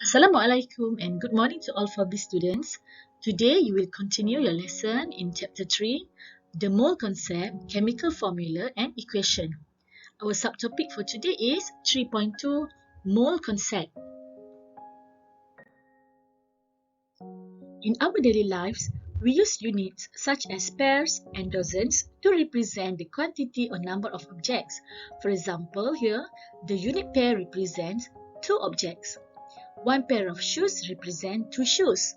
Assalamualaikum and good morning to all Fabri students. Today you will continue your lesson in Chapter 3, the mole concept, chemical formula and equation. Our subtopic for today is 3.2, mole concept. In our daily lives, we use units such as pairs and dozens to represent the quantity or number of objects. For example, here, the unit pair represents 2 objects. One pair of shoes represents 2 shoes.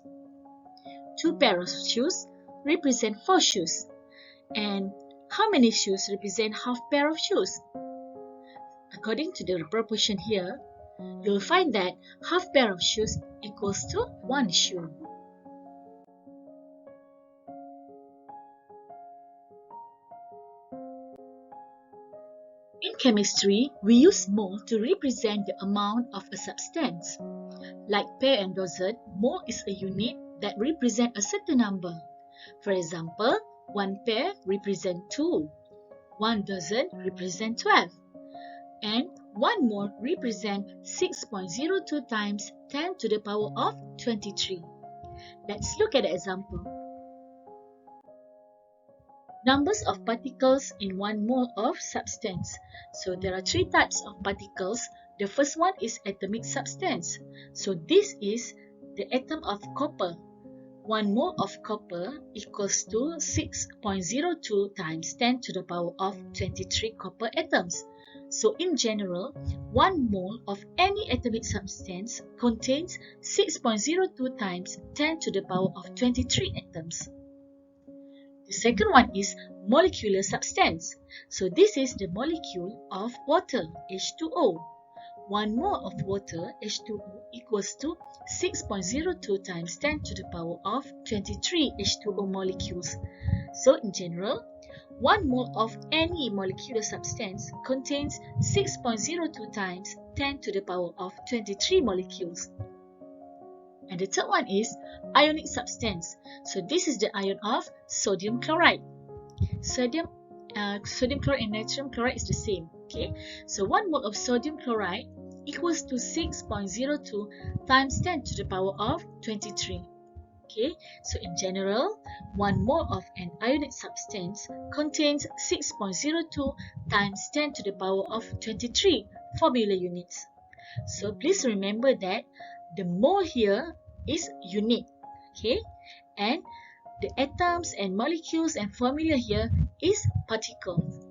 2 pairs of shoes represent 4 shoes. And how many shoes represent half pair of shoes? According to the proportion here, you'll find that half pair of shoes equals to 1 shoe. In chemistry, we use mole to represent the amount of a substance. Like pair and dozen, mole is a unit that represents a certain number. For example, 1 pair represents 2, 1 dozen represents 12, and 1 mole represents 6.02 times 10 to the power of 23. Let's look at the example. Numbers of particles in 1 mole of substance. So there are 3 types of particles. The first one is atomic substance. So this is the atom of copper. 1 mole of copper equals to 6.02 times 10 to the power of 23 copper atoms. So in general, 1 mole of any atomic substance contains 6.02 times 10 to the power of 23 atoms. The second one is molecular substance. So this is the molecule of water, H2O. 1 mole of water, H2O, equals to 6.02 times 10 to the power of 23 H2O molecules. So in general, 1 mole of any molecular substance contains 6.02 times 10 to the power of 23 molecules. And the third one is ionic substance. So this is the ion of sodium chloride. Sodium chloride and natrium chloride is the same. Okay, so 1 mole of sodium chloride equals to 6.02 times 10 to the power of 23. Okay, so in general, 1 mole of an ionic substance contains 6.02 times 10 to the power of 23 formula units. So please remember that the mole here is unit, okay, and the atoms and molecules and formula here is particles.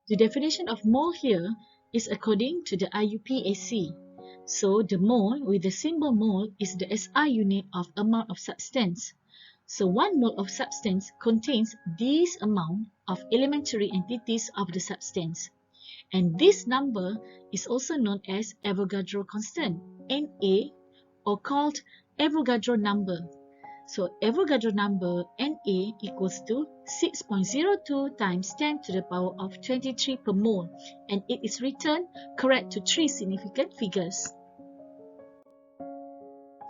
The definition of mole here is according to the IUPAC. So the mole with the symbol mole is the SI unit of amount of substance. So 1 mole of substance contains this amount of elementary entities of the substance. And this number is also known as Avogadro Constant, Na, or called Avogadro number. So Avogadro number Na equals to 6.02 times 10 to the power of 23 per mole, and it is written correct to 3 significant figures.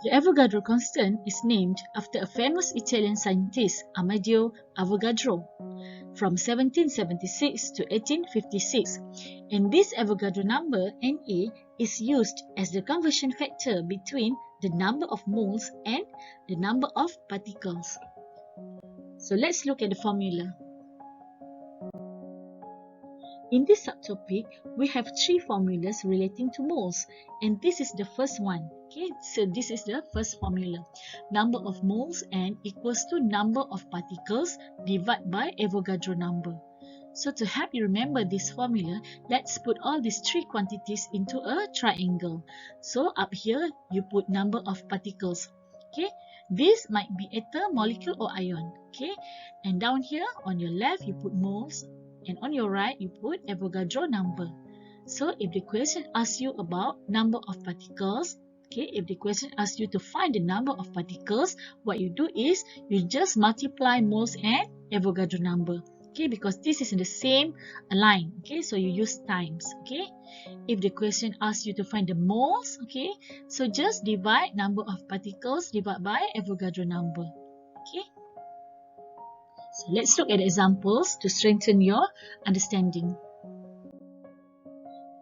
The Avogadro constant is named after a famous Italian scientist, Amedeo Avogadro, from 1776 to 1856, and this Avogadro number, Na, is used as the conversion factor between the number of moles and the number of particles. So let's look at the formula. In this subtopic, we have 3 formulas relating to moles, and this is the first one. Okay, so this is the first formula. Number of moles N equals to number of particles divided by Avogadro number. So to help you remember this formula, let's put all these 3 quantities into a triangle. So up here, you put number of particles. Okay, this might be atom, molecule or ion. Okay, and down here on your left, you put moles. And on your right, you put Avogadro number. So if the question asks you about number of particles, okay, if the question asks you to find the number of particles, what you do is you just multiply moles and Avogadro number. Okay, because this is in the same line. Okay, so you use times. Okay, if the question asks you to find the moles, okay, so just divide number of particles divided by Avogadro number. Okay, so let's look at examples to strengthen your understanding.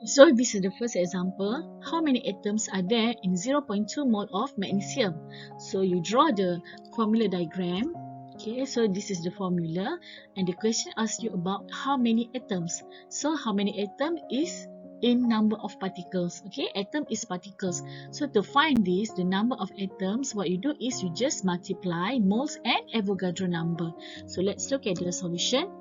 So this is the first example. How many atoms are there in 0.2 mole of magnesium? So you draw the formula diagram. Okay, so this is the formula, and the question asks you about how many atoms. So how many atom is in number of particles. Okay, atom is particles. So to find this, the number of atoms, what you do is you just multiply moles and Avogadro number. So let's look at the solution.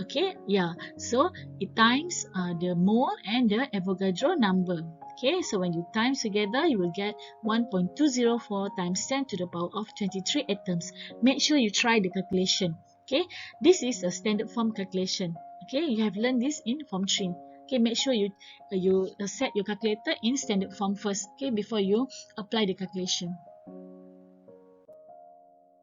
Okay, yeah, so it times the mole and the Avogadro number. Okay, so when you times together, you will get 1.204 times 10 to the power of 23 atoms. Make sure you try the calculation. Okay, this is a standard form calculation. Okay, you have learned this in Form 3. Okay, make sure you set your calculator in standard form first. Okay, before you apply the calculation.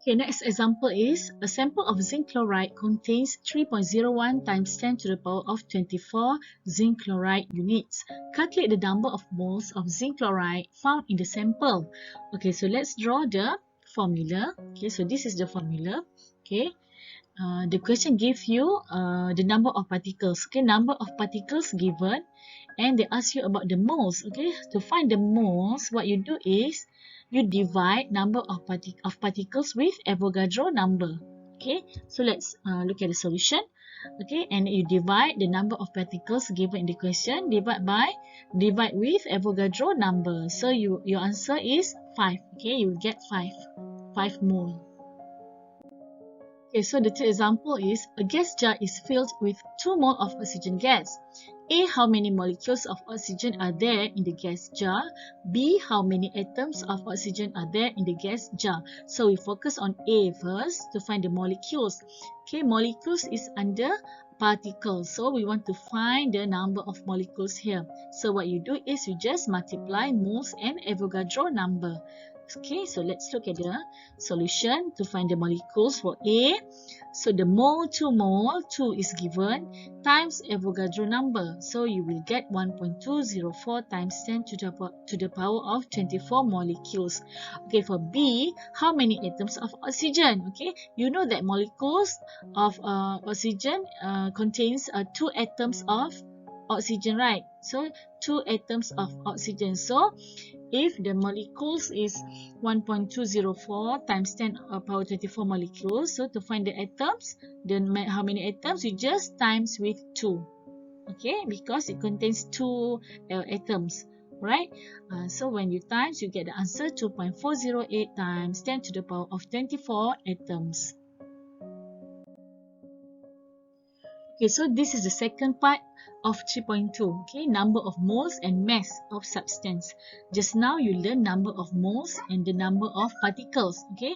Okay, next example is a sample of zinc chloride contains 3.01 times 10 to the power of 24 zinc chloride units. Calculate the number of moles of zinc chloride found in the sample. Okay, so let's draw the formula. Okay, so this is the formula. Okay, the question gives you the number of particles. Okay, number of particles given, and they ask you about the moles. Okay, to find the moles, what you do is you divide number of particles with Avogadro number. Okay, so let's look at the solution. Okay, and you divide the number of particles given in the question, divide with Avogadro number. So your answer is 5. Okay, you will get 5 mole. Okay, so the third example is a gas jar is filled with 2 mole of oxygen gas. A. How many molecules of oxygen are there in the gas jar? B. How many atoms of oxygen are there in the gas jar? So we focus on A first to find the molecules. Okay, molecules is under particles. So we want to find the number of molecules here. So what you do is you just multiply moles and Avogadro number. Okay, so let's look at the solution to find the molecules for A. So the mole, 2 mole, 2 is given, times Avogadro number. So you will get 1.204 times 10 to the power of 24 molecules. Okay, for B, how many atoms of oxygen? Okay, you know that molecules of oxygen contains 2 atoms of oxygen, right? So 2 atoms of oxygen. So if the molecules is 1.204 times 10 power 24 molecules, so to find the atoms, then how many atoms? You just times with 2. Okay, because it contains 2 atoms, right? So when you times, you get the answer 2.408 times 10 to the power of 24 atoms. Okay, so this is the second part of 3.2. Okay, number of moles and mass of substance. Just now you learn number of moles and the number of particles. Okay,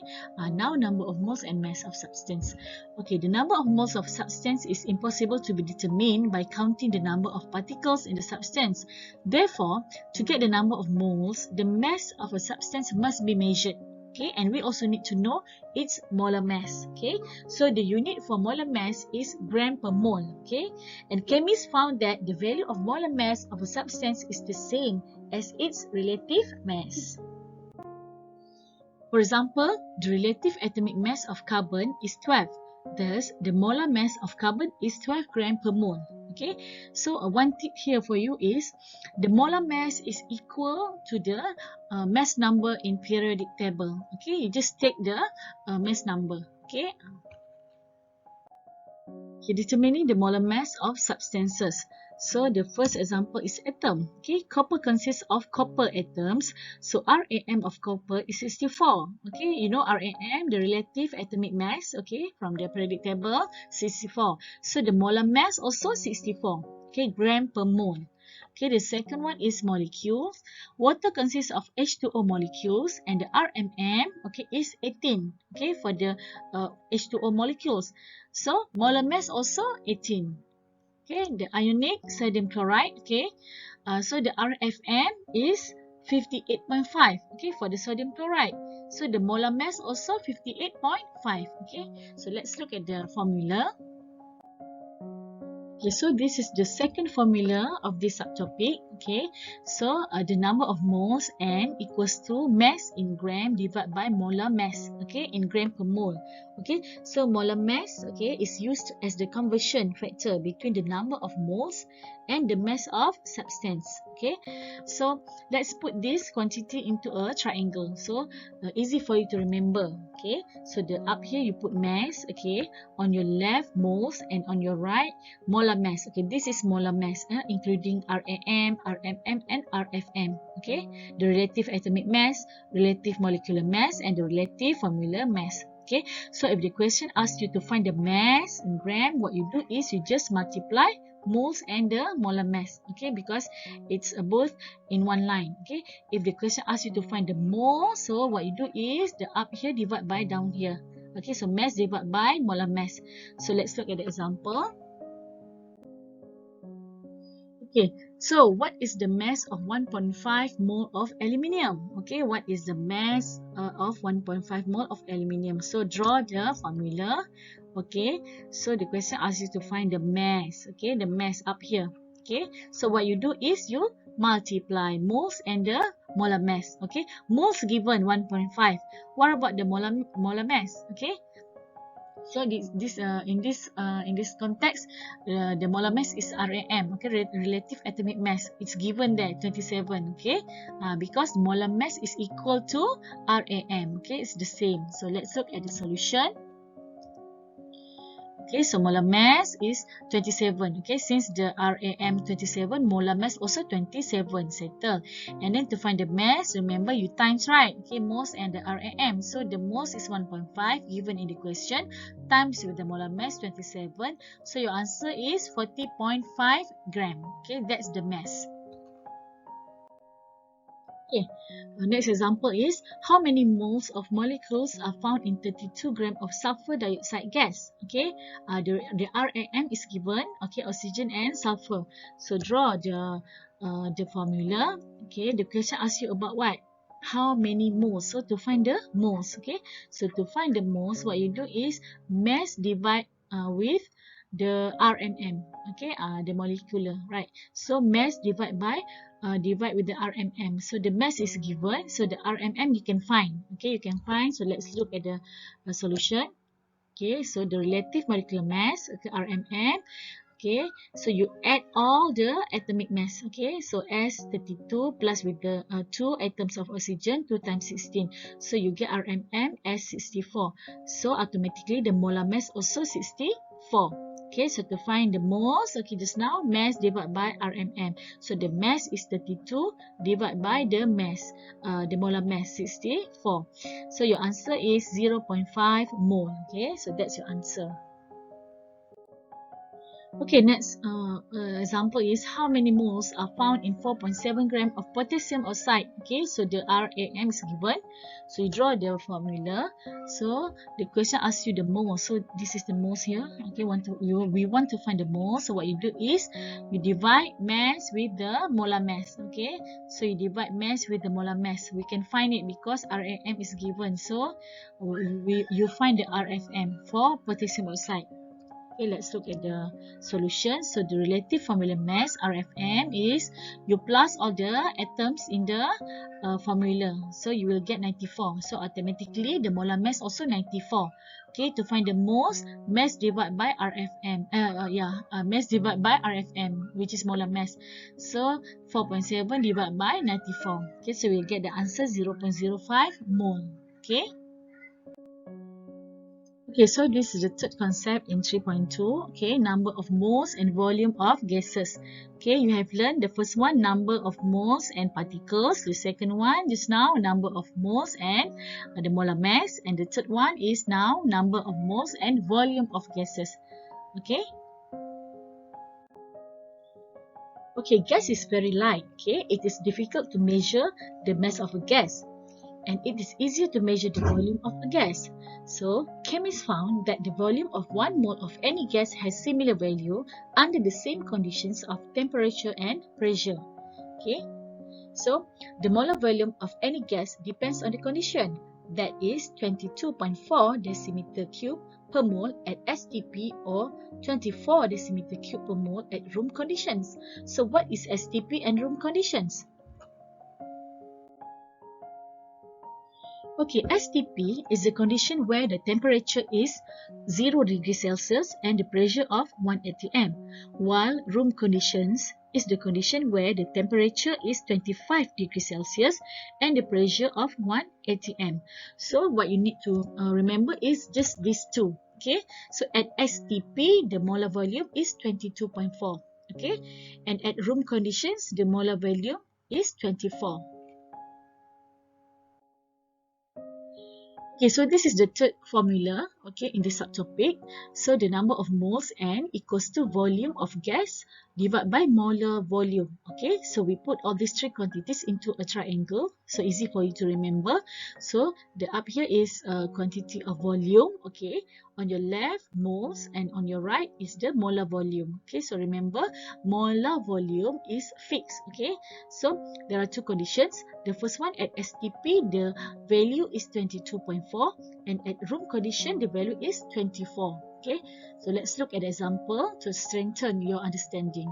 now number of moles and mass of substance. Okay, the number of moles of substance is impossible to be determined by counting the number of particles in the substance. Therefore, to get the number of moles, the mass of a substance must be measured. Okay, and we also need to know its molar mass. Okay, so the unit for molar mass is gram per mole. Okay, and chemists found that the value of molar mass of a substance is the same as its relative mass. For example, the relative atomic mass of carbon is 12. Thus, the molar mass of carbon is 12 gram per mole. Okay, so one tip here for you is the molar mass is equal to the mass number in periodic table. Okay, you just take the mass number. Okay, determining the molar mass of substances. So the first example is atom. Okay, copper consists of copper atoms. So RAM of copper is 64. Okay, you know RAM, the relative atomic mass. Okay, from the periodic table, 64. So the molar mass also 64. Okay, gram per mole. Okay, the second one is molecules. Water consists of H2O molecules, and the RMM, okay, is 18. Okay, for the H2O molecules. So molar mass also 18. Okay, the ionic sodium chloride. Okay, so the RFM is 58.5. Okay, for the sodium chloride. So the molar mass also 58.5. Okay, so let's look at the formula. Okay, so this is the second formula of this subtopic. Okay, so the number of moles N equals to mass in gram divided by molar mass. Okay, in gram per mole. Okay, so molar mass, okay, is used as the conversion factor between the number of moles and the mass of substance. Okay, so let's put this quantity into a triangle. So easy for you to remember. Okay, so the up here you put mass. Okay, on your left moles and on your right molar mass. Okay, this is molar mass, including RAM, RMM, and RFM. Okay, the relative atomic mass, relative molecular mass, and the relative formula mass. Okay, so if the question asks you to find the mass in gram, what you do is you just multiply moles and the molar mass. Okay, because it's both in one line. Okay, if the question asks you to find the mole, so what you do is the up here divide by down here. Okay, so mass divided by molar mass. So let's look at the example. Okay, so what is the mass of 1.5 mole of aluminium? Okay, what is the mass of 1.5 mole of aluminium? So draw the formula. Okay, so the question asks you to find the mass. Okay, the mass up here. Okay, so what you do is you multiply moles and the molar mass. Okay, moles given 1.5. What about the molar mass? Okay. So in this context, the molar mass is RAM. Okay, relative atomic mass. It's given there 27. Okay, because molar mass is equal to RAM. Okay, it's the same. So let's look at the solution. Okay, so molar mass is 27. Okay, since the RAM 27, molar mass also 27. Settle. And then to find the mass, remember you times, right? Okay, moles and the RAM. So the moles is 1.5 given in the question, times with the molar mass 27. So your answer is 40.5 gram. Okay, that's the mass. Okay, next example is how many moles of molecules are found in 32 grams of sulfur dioxide gas? Okay, the RAM is given. Okay, oxygen and sulfur. So draw the formula. Okay, the question asks you about what? How many moles? So to find the moles. Okay, so to find the moles, what you do is mass divide with the RMM. Okay, the molecular, right? So mass divide by divide with the RMM. So the mass is given. So the RMM you can find. Okay, you can find. So let's look at the solution. Okay, so the relative molecular mass, okay, RMM. Okay, so you add all the atomic mass. Okay, so S32 plus with the 2 atoms of oxygen, 2 times 16. So you get RMM as 64. So automatically the molar mass also 64. Okay, so to find the moles, okay, just now mass divided by RMM. So the mass is 32 divided by the mass, the molar mass 64. So your answer is 0.5 mole. Okay, so that's your answer. Okay, next example is how many moles are found in 4.7 grams of potassium oxide. Okay, so the RAM is given. So you draw the formula. So the question asks you the moles. So this is the moles here. Okay, we want to find the moles. So what you do is you divide mass with the molar mass. Okay, so you divide mass with the molar mass. We can find it because RAM is given. So you find the RFM for potassium oxide. Okay, let's look at the solution. So the relative formula mass RFM is you plus all the atoms in the formula. So you will get 94. So automatically the molar mass also 94. Okay, to find the moles, mass divided by RFM. Mass divided by RFM, which is molar mass. So 4.7 divided by 94. Okay, so we'll get the answer 0.05 mole. Okay. Okay, so this is the third concept in 3.2. Okay, number of moles and volume of gases. Okay, you have learned the first one, number of moles and particles. The second one, just now, number of moles and the molar mass. And the third one is now number of moles and volume of gases. Okay. Okay, gas is very light. Okay, it is difficult to measure the mass of a gas. And it is easier to measure the volume of a gas. So, chemists found that the volume of 1 mole of any gas has similar value under the same conditions of temperature and pressure. Okay, so the molar volume of any gas depends on the condition. that is 22.4 decimeter cube per mole at STP or 24 decimeter cube per mole at room conditions. So what is STP and room conditions? Okay, STP is the condition where the temperature is 0 degrees Celsius and the pressure of 1 atm, while room conditions is the condition where the temperature is 25 degrees Celsius and the pressure of 1 atm. So what you need to remember is just these two. Okay, so at STP, the molar volume is 22.4. Okay, and at room conditions, the molar volume is 24. Okay, so this is the third formula, okay, in the subtopic. So the number of moles N equals to volume of gas divided by molar volume. Okay, so we put all these three quantities into a triangle. So easy for you to remember. So the up here is quantity of volume, okay. On your left, moles, and on your right is the molar volume. Okay, so remember, molar volume is fixed, okay. So there are two conditions. The first one, at STP, the value is 22.4, and at room condition, the value is 24. Okay, so let's look at the example to strengthen your understanding.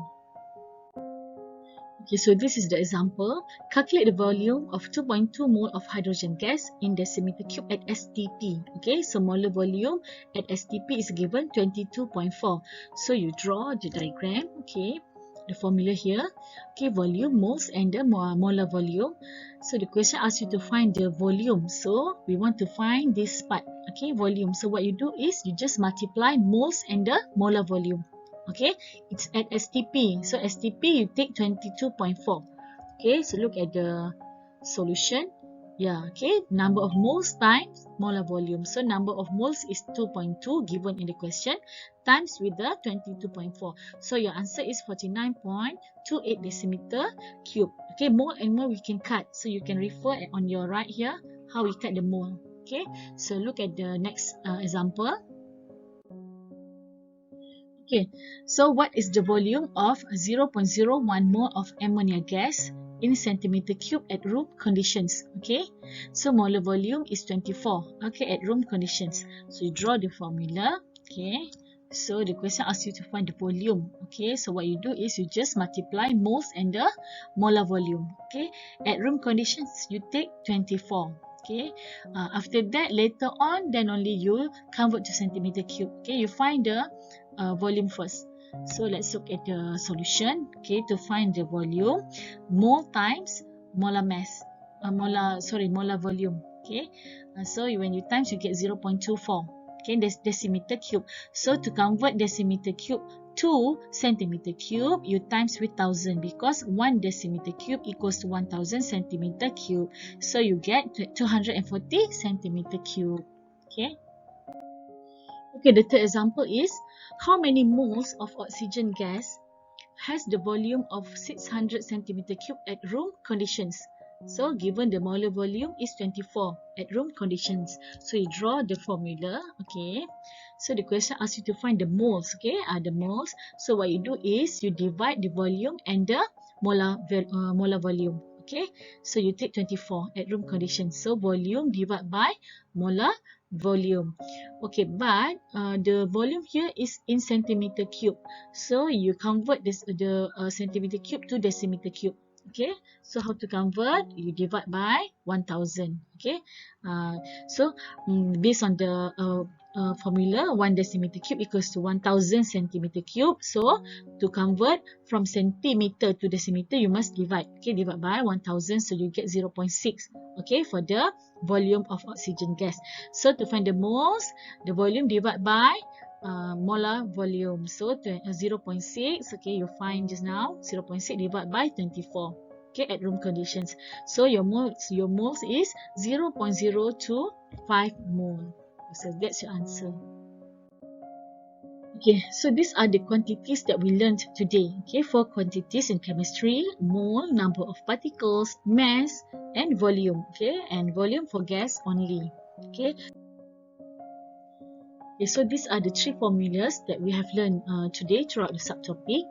Okay, so this is the example. Calculate the volume of 2.2 mole of hydrogen gas in decimeter cube at STP. Okay, so molar volume at STP is given 22.4. So you draw the diagram, okay, the formula here. Okay, volume, moles, and the molar volume. So the question asks you to find the volume. So we want to find this part, okay, volume. So what you do is you just multiply moles and the molar volume. Okay, it's at STP. So STP, you take 22.4. Okay, so look at the solution. Yeah, okay, number of moles times molar volume. So number of moles is 2.2 given in the question times with the 22.4. So your answer is 49.28 decimeter cube. Okay, mole and mole we can cut. So you can refer on your right here how we cut the mole. Okay, so look at the next example. Okay, so what is the volume of 0.01 mole of ammonia gas in centimeter cube at room conditions? Okay, so molar volume is 24. Okay, at room conditions. So you draw the formula. Okay, so the question asks you to find the volume. Okay, so what you do is you just multiply moles and the molar volume. Okay, at room conditions you take 24. Okay, after that later on then only you convert to centimeter cube. Okay, you find the volume first. So let's look at the solution. Okay, to find the volume, mole times molar mass, molar volume. Okay, so when you times you get 0.24. Okay, that's decimeter cube. So to convert decimeter cube to centimeter cube, you times with 1000 because 1 decimeter cube equals to 1000 centimeter cube. So you get 240 centimeter cube. Okay. Okay, the third example is how many moles of oxygen gas has the volume of 600 centimeter cube at room conditions? So given the molar volume is 24 at room conditions. So you draw the formula, okay. So the question asks you to find the moles, okay, the moles. So what you do is you divide the volume and the molar volume, okay. So you take 24 at room conditions. So volume divided by molar volume. Okay, but the volume here is in centimeter cube. So you convert this the centimeter cube to decimeter cube. Okay, so how to convert? You divide by 1000. Okay, so based on the formula, 1 decimeter cube equals to 1000 centimeter cube. So to convert from centimeter to decimeter, you must divide. Okay, divide by 1000, so you get 0.6. Okay, for the volume of oxygen gas. So to find the moles, the volume divided by molar volume. So 0.6, okay, you find just now 0.6 divided by 24. Okay, at room conditions. So your moles is 0.025 mole. So that's your answer. Okay, so these are the quantities that we learned today. Okay, 4 quantities in chemistry: mole, number of particles, mass, and volume. Okay, and volume for gas only. Okay. Okay, so these are the 3 formulas that we have learned today throughout the subtopic.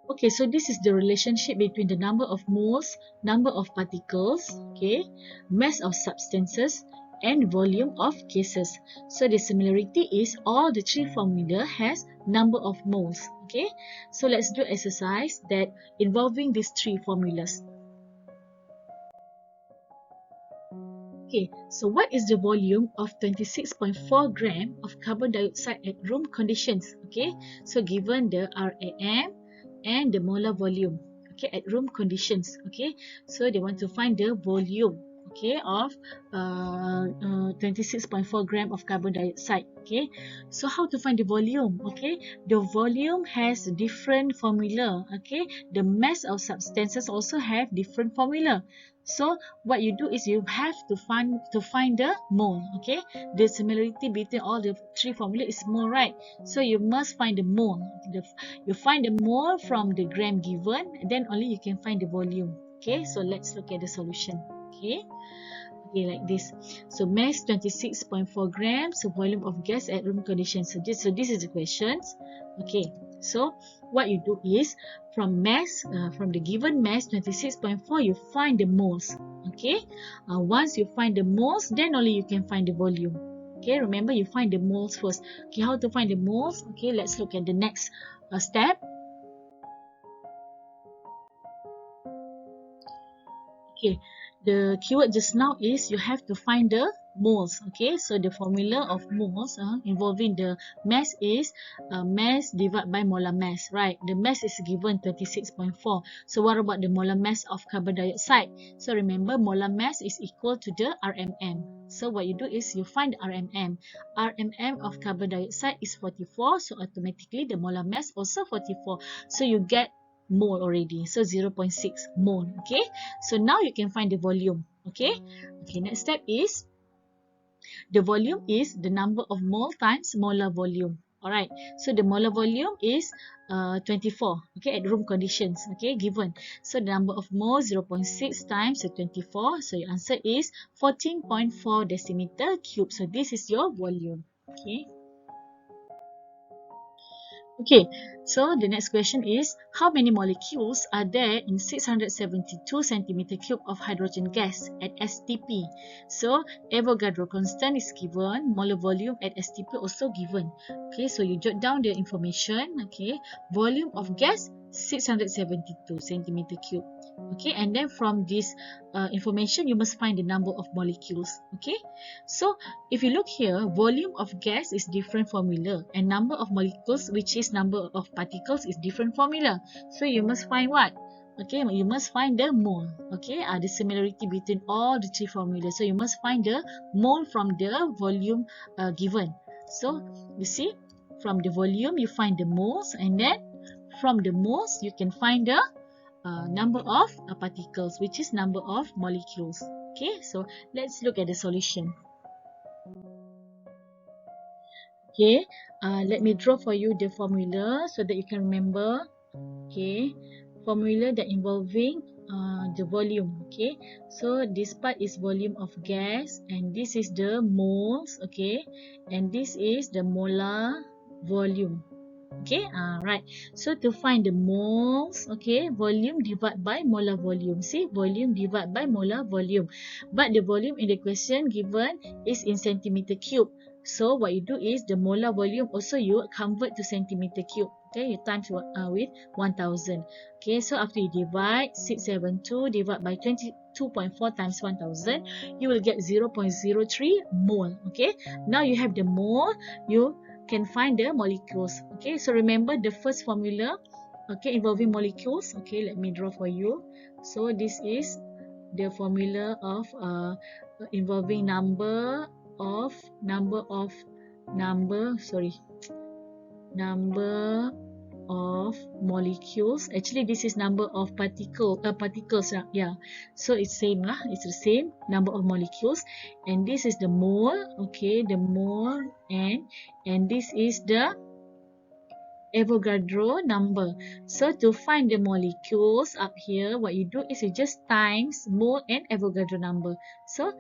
Okay, so this is the relationship between the number of moles, number of particles, okay, mass of substances, and volume of gases. So the similarity is all the three formula has number of moles. Okay, so let's do exercise that involving these three formulas. Okay, so what is the volume of 26.4 gram of carbon dioxide at room conditions? Okay, so given the RAM and the molar volume, okay, at room conditions. Okay, so they want to find the volume, okay, of 26.4 gram of carbon dioxide. Okay, so how to find the volume? Okay, the volume has different formula. Okay, the mass of substances also have different formula. So what you do is you have to find the mole. Okay, the similarity between all the three formula is mole, right? So you must find the mole. You find the mole from the gram given, and then only you can find the volume. Okay, so let's look at the solution. Okay, like this. So mass 26.4 grams, so volume of gas at room conditions. So this is the questions. Okay, so what you do is from the given mass 26.4, you find the moles. Okay, once you find the moles, then only you can find the volume. Okay, remember you find the moles first. Okay, how to find the moles? Okay, let's look at the next step. Okay, the keyword just now is you have to find the moles. Okay, so the formula of moles involving the mass is mass divided by molar mass, right? The mass is given 26.4. So what about the molar mass of carbon dioxide? So remember, molar mass is equal to the RMM. So what you do is you find the RMM. RMM of carbon dioxide is 44, so automatically the molar mass also 44. So you get mole already, so 0.6 mole. Okay, so now you can find the volume. Okay, next step is the volume is the number of mole times molar volume. Alright, so the molar volume is 24, okay, at room conditions, okay, given. So the number of moles 0.6 times 24, so your answer is 14.4 decimeter cube. So this is your volume. Okay, so the next question is, how many molecules are there in 672 centimeter cube of hydrogen gas at STP? So Avogadro Constant is given, molar volume at STP also given. Okay, so you jot down the information. Okay, volume of gas 672 centimeter cube. Okay, and then from this information, you must find the number of molecules. Okay, so if you look here, volume of gas is different formula, and number of molecules, which is number of particles, is different formula. So you must find what? Okay, you must find the mole. Okay, the similarity between all the three formulas. So you must find the mole from the volume given. So you see, from the volume you find the moles, and then from the moles you can find the number of particles, which is number of molecules. Okay, so let's look at the solution. Okay, let me draw for you the formula so that you can remember. Okay, formula that involving the volume. Okay, so this part is volume of gas, and this is the moles. Okay, and this is the molar volume. Okay, right. So to find the moles, okay, volume divided by molar volume. See, volume divided by molar volume. But the volume in the question given is in centimeter cube. So what you do is the molar volume also you convert to centimeter cube. Okay, you times with 1000. Okay, so after you divide 672 divided by 22.4 times 1000, you will get 0.03 mole. Okay, now you have the mole, you can find the molecules. Okay, so remember the first formula, okay, involving molecules. Okay, let me draw for you. So this is the formula of involving number of molecules. Actually, this is number of particles. Yeah, so it's same lah. It's the same number of molecules, and this is the mole. Okay, the mole, and this is the Avogadro number. So to find the molecules up here, what you do is you just times mole and Avogadro number. So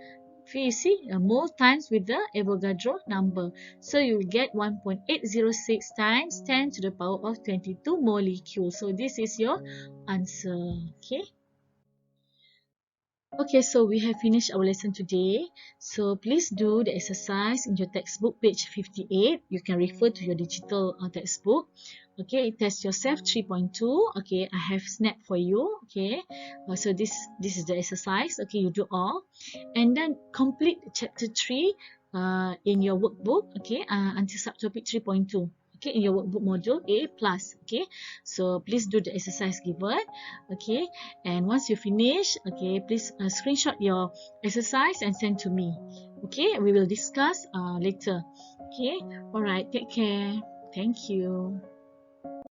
You see, mole times with the Avogadro number. So you will get 1.806 times 10 to the power of 22 molecules. So this is your answer. Okay. Okay, so we have finished our lesson today. So please do the exercise in your textbook, page 58. You can refer to your digital textbook. Okay, test yourself 3.2. Okay, I have snapped for you. Okay, so this is the exercise. Okay, you do all, and then complete chapter 3 in your workbook. Okay, until subtopic 3.2. Okay, in your workbook module A plus. Okay, so please do the exercise given. Okay, and once you finish, okay, please screenshot your exercise and send to me. Okay, we will discuss later. Okay, alright, take care. Thank you.